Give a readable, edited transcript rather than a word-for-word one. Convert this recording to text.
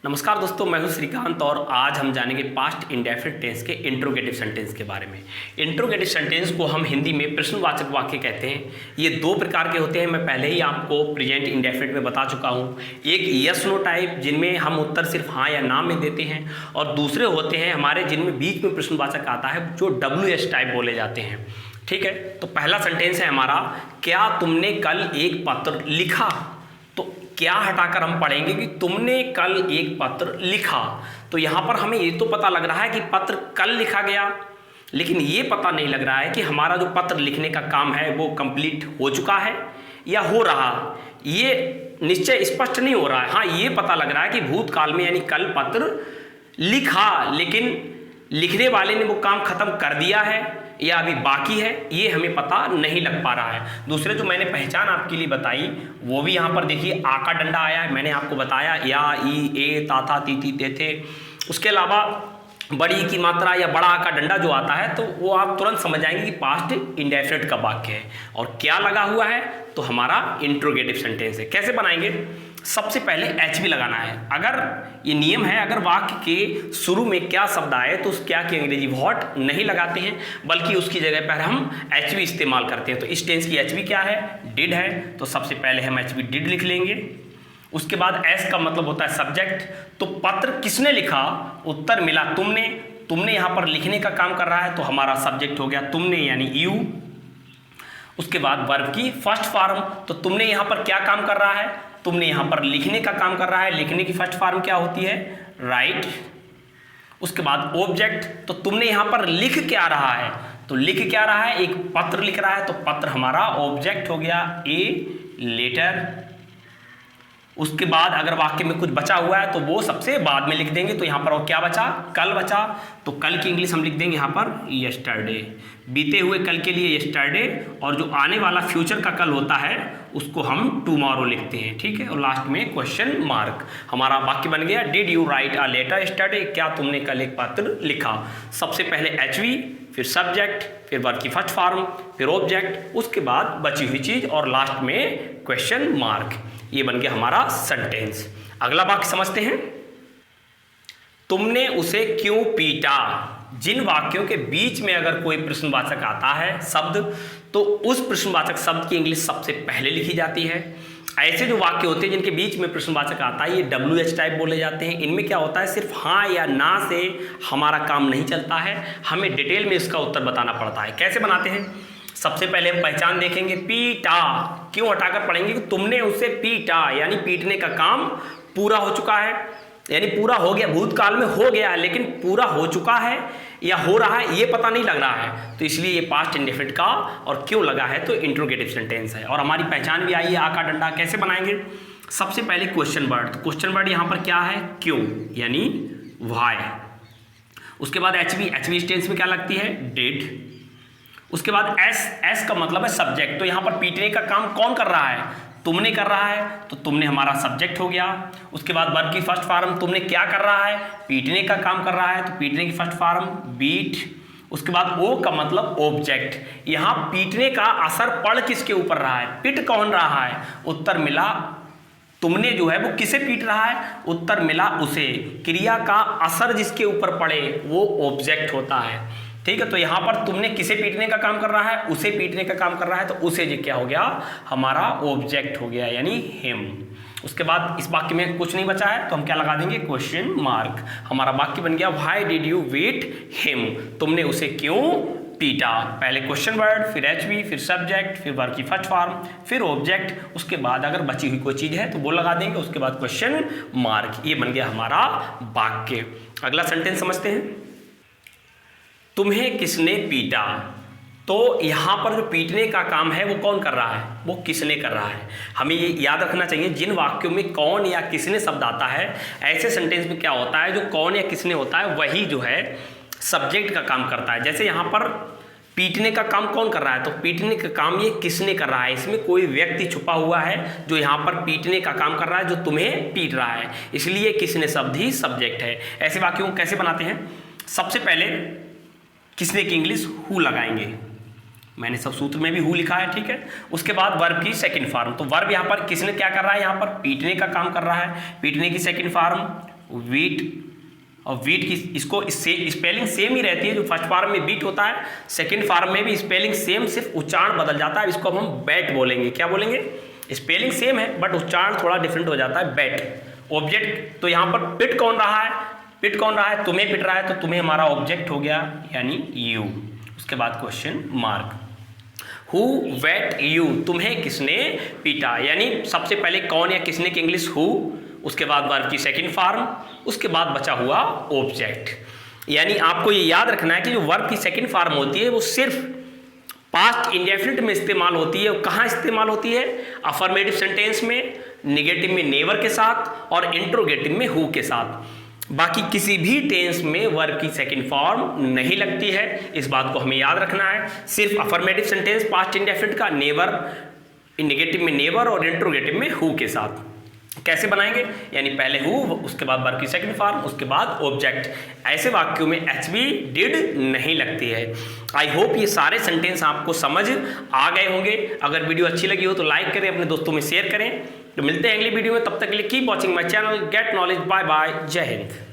नमस्कार दोस्तों, मैं हूं श्रीकांत और आज हम जानेंगे पास्ट इंडेफिनिट टेंस के इंट्रोगेटिव सेंटेंस के बारे में। इंट्रोगेटिव सेंटेंस को हम हिंदी में प्रश्नवाचक वाक्य कहते हैं। ये दो प्रकार के होते हैं, मैं पहले ही आपको प्रेजेंट इंडेफिनिट में बता चुका हूं। एक यस नो टाइप, जिनमें हम उत्तर सिर्फ हाँ या ना में देते हैं, और दूसरे होते हैं हमारे जिनमें बीच में प्रश्नवाचक आता है, जो WS टाइप बोले जाते हैं। ठीक है, तो पहला सेंटेंस है हमारा, क्या तुमने कल एक पत्र लिखा। तो क्या हटाकर हम पढ़ेंगे कि तुमने कल एक पत्र लिखा। तो यहाँ पर हमें ये तो पता लग रहा है कि पत्र कल लिखा गया, लेकिन ये पता नहीं लग रहा है कि हमारा जो पत्र लिखने का काम है वो कंप्लीट हो चुका है या हो रहा। ये निश्चय स्पष्ट नहीं हो रहा है। हाँ, ये पता लग रहा है कि भूतकाल में यानी कल पत्र लिखा, लेकिन लिखने वाले ने वो काम खत्म कर दिया है या अभी बाकी है, ये हमें पता नहीं लग पा रहा है। दूसरे जो मैंने पहचान आपके लिए बताई वो भी यहाँ पर देखिए, आ का डंडा आया है। मैंने आपको बताया या, ई, ए, ता था, ती थी, ते थे। उसके अलावा बड़ी की मात्रा या बड़ा आ का डंडा जो आता है, तो वो आप तुरंत समझ जाएंगे कि पास्ट इंडेफिनिट का वाक्य है। और क्या लगा हुआ है, तो हमारा इंट्रोगेटिव सेंटेंस है। कैसे बनाएंगे? सबसे पहले HV लगाना है। अगर ये नियम है, अगर वाक्य के शुरू में क्या शब्द आए तो उस क्या की अंग्रेजी व्हाट नहीं लगाते हैं, बल्कि उसकी जगह पर हम HV इस्तेमाल करते हैं। तो इस टेंस की HV क्या है? डिड है। तो सबसे पहले हम HV डिड लिख लेंगे। उसके बाद S का मतलब होता है सब्जेक्ट। तो पत्र किसने लिखा? उत्तर मिला तुमने। तुमने यहाँ पर लिखने का काम कर रहा है, तो हमारा सब्जेक्ट हो गया तुमने यानी यू। उसके बाद वर्ब की फर्स्ट फॉर्म, तो तुमने यहाँ पर क्या काम कर रहा है? तुमने यहाँ पर लिखने का काम कर रहा है। लिखने की फर्स्ट फॉर्म क्या होती है? राइट। उसके बाद ऑब्जेक्ट, तो तुमने यहाँ पर लिख क्या रहा है? तो लिख क्या रहा है? एक पत्र लिख रहा है, तो पत्र हमारा ऑब्जेक्ट हो गया, ए लेटर। उसके बाद अगर वाक्य में कुछ बचा हुआ है तो वो सबसे बाद में लिख देंगे। तो यहाँ पर और क्या बचा? कल बचा। तो कल की इंग्लिश हम लिख देंगे यहाँ पर यस्टरडे। बीते हुए कल के लिए यस्टरडे, और जो आने वाला फ्यूचर का कल होता है उसको हम टुमारो लिखते हैं। ठीक है, और लास्ट में क्वेश्चन मार्क। हमारा वाक्य बन गया, did you write a letter yesterday. क्या तुमने कल एक पत्र लिखा। सबसे पहले HV, फिर सब्जेक्ट, फिर वर्ब की फर्स्ट फॉर्म, फिर ऑब्जेक्ट, उसके बाद बची हुई चीज, और लास्ट में क्वेश्चन मार्क। ये बन गया हमारा सेंटेंस। अगला वाक्य समझते हैं। तुमने उसे क्यों पीटा। जिन वाक्यों के बीच में अगर कोई प्रश्नवाचक आता है शब्द, तो उस प्रश्नवाचक शब्द की इंग्लिश सबसे पहले लिखी जाती है। ऐसे जो वाक्य होते हैं जिनके बीच में प्रश्नवाचक आता है, ये WH टाइप बोले जाते हैं। इनमें क्या होता है, सिर्फ हाँ या ना से हमारा काम नहीं चलता है, हमें डिटेल में इसका उत्तर बताना पड़ता है। कैसे बनाते हैं? सबसे पहले हम पहचान देखेंगे। पीटा क्यों हटाकर पढ़ेंगे कि तुमने उसे पीटा, यानी पीटने का काम पूरा हो चुका है, यानी पूरा हो गया, भूतकाल में हो गया है, लेकिन पूरा हो चुका है या हो रहा है ये पता नहीं लग रहा है, तो इसलिए ये पास्ट इंडेफिनिट का, और क्यों लगा है तो इंट्रोगेटिव सेंटेंस है। और हमारी पहचान भी आई है, आ का डंडा। कैसे बनाएंगे? सबसे पहले क्वेश्चन वर्ड। तो क्वेश्चन वर्ड यहाँ पर क्या है? क्यों, यानी व्हाई। उसके बाद HV टेंस में क्या लगती है? डिड। उसके बाद S का मतलब है सब्जेक्ट। तो यहाँ पर पीटने का काम कौन कर रहा है? तुमने कर रहा है, तो तुमने हमारा सब्जेक्ट हो गया। उसके बाद वर्ब की फर्स्ट फॉर्म, तुमने क्या कर रहा है? पीटने का काम कर रहा है, तो पीटने की फर्स्ट फॉर्म बीट। उसके बाद O का मतलब ऑब्जेक्ट। यहाँ पीटने का असर पड़ किसके ऊपर रहा है? पिट कौन रहा है? उत्तर मिला तुमने जो है वो किसे पीट रहा है? उत्तर मिला उसे। क्रिया का असर जिसके ऊपर पड़े वो ऑब्जेक्ट होता है। ठीक है, तो यहाँ पर तुमने किसे पीटने का काम कर रहा है? उसे पीटने का काम कर रहा है, तो उसे जो क्या हो गया? हमारा ऑब्जेक्ट हो गया, यानी हिम। उसके बाद इस वाक्य में कुछ नहीं बचा है, तो हम क्या लगा देंगे? Question mark. हमारा वाक्य बन गया, why did you beat him. तुमने उसे क्यों पीटा। पहले क्वेश्चन वर्ड, फिर HV, फिर सब्जेक्ट, फिर वर्ब की फर्स्ट फॉर्म, फिर ऑब्जेक्ट। उसके बाद अगर बची हुई कोई चीज है तो वो लगा देंगे, उसके बाद क्वेश्चन मार्क। ये बन गया हमारा वाक्य। अगला सेंटेंस समझते हैं। तुम्हें किसने पीटा। तो यहाँ पर जो पीटने का काम है वो कौन कर रहा है? वो किसने कर रहा है। हमें ये याद रखना चाहिए, जिन वाक्यों में कौन या किसने शब्द आता है, ऐसे सेंटेंस में क्या होता है, जो कौन या किसने होता है वही जो है सब्जेक्ट का काम करता है। जैसे यहाँ पर पीटने का काम कौन कर रहा है, तो पीटने का काम ये किसने कर रहा है। इसमें कोई व्यक्ति छुपा हुआ है जो यहाँ पर पीटने का काम कर रहा है, जो तुम्हें पीट रहा है, इसलिए किसने शब्द ही सब्जेक्ट है। ऐसे वाक्यों को कैसे बनाते हैं? सबसे पहले किसने की इंग्लिश हु लगाएंगे। मैंने सब सूत्र में भी हु लिखा है, ठीक है। उसके बाद वर्ब की सेकंड फॉर्म, तो वर्ब यहाँ पर किसने क्या कर रहा है, यहाँ पर पीटने का काम कर रहा है, पीटने की सेकंड फॉर्म वीट, और वीट की इसको इससे स्पेलिंग सेम ही रहती है, जो फर्स्ट फार्म में बीट होता है सेकंड फार्म में भी स्पेलिंग सेम, सिर्फ उच्चारण बदल जाता है। इसको हम बैट बोलेंगे। क्या बोलेंगे? स्पेलिंग सेम है बट उच्चारण थोड़ा डिफरेंट हो जाता है, बैट। ऑब्जेक्ट तो यहाँ पर पिट कौन रहा है? पिट कौन रहा है? तुम्हें पिट रहा है, तो तुम्हें हमारा ऑब्जेक्ट हो गया यानी यू। उसके बाद question mark. Who beat you, तुम्हें किसने पीटा, यानी सबसे पहले कौन या किसने की इंग्लिश हु, उसके बाद वर्ब की सेकंड फॉर्म, उसके बाद बचा हुआ ऑब्जेक्ट। यानी आपको ये याद रखना है कि जो वर्ब की सेकंड फॉर्म होती है वो सिर्फ पास्ट इंडेफिनिट में इस्तेमाल होती है। कहाँ इस्तेमाल होती है? अफर्मेटिव सेंटेंस में, निगेटिव में नेवर के साथ और इंट्रोगेटिव में हु के साथ। बाकी किसी भी टेंस में वर्ब की सेकंड फॉर्म नहीं लगती है, इस बात को हमें याद रखना है। सिर्फ अफर्मेटिव सेंटेंस पास्ट इंडेफिनिट का नेवर, निगेटिव में नेवर और इंट्रोगेटिव में हु के साथ। कैसे बनाएंगे? यानी पहले हु, उसके बाद वर्ब की सेकंड फॉर्म, उसके बाद ऑब्जेक्ट। ऐसे वाक्यों में एचबी डिड नहीं लगती है। आई होप ये सारे सेंटेंस आपको समझ आ गए होंगे। अगर वीडियो अच्छी लगी हो तो लाइक करें, अपने दोस्तों में शेयर करें। तो मिलते हैं अगली वीडियो में, तब तक के लिए keep watching my channel get knowledge. Bye bye, जय हिंद।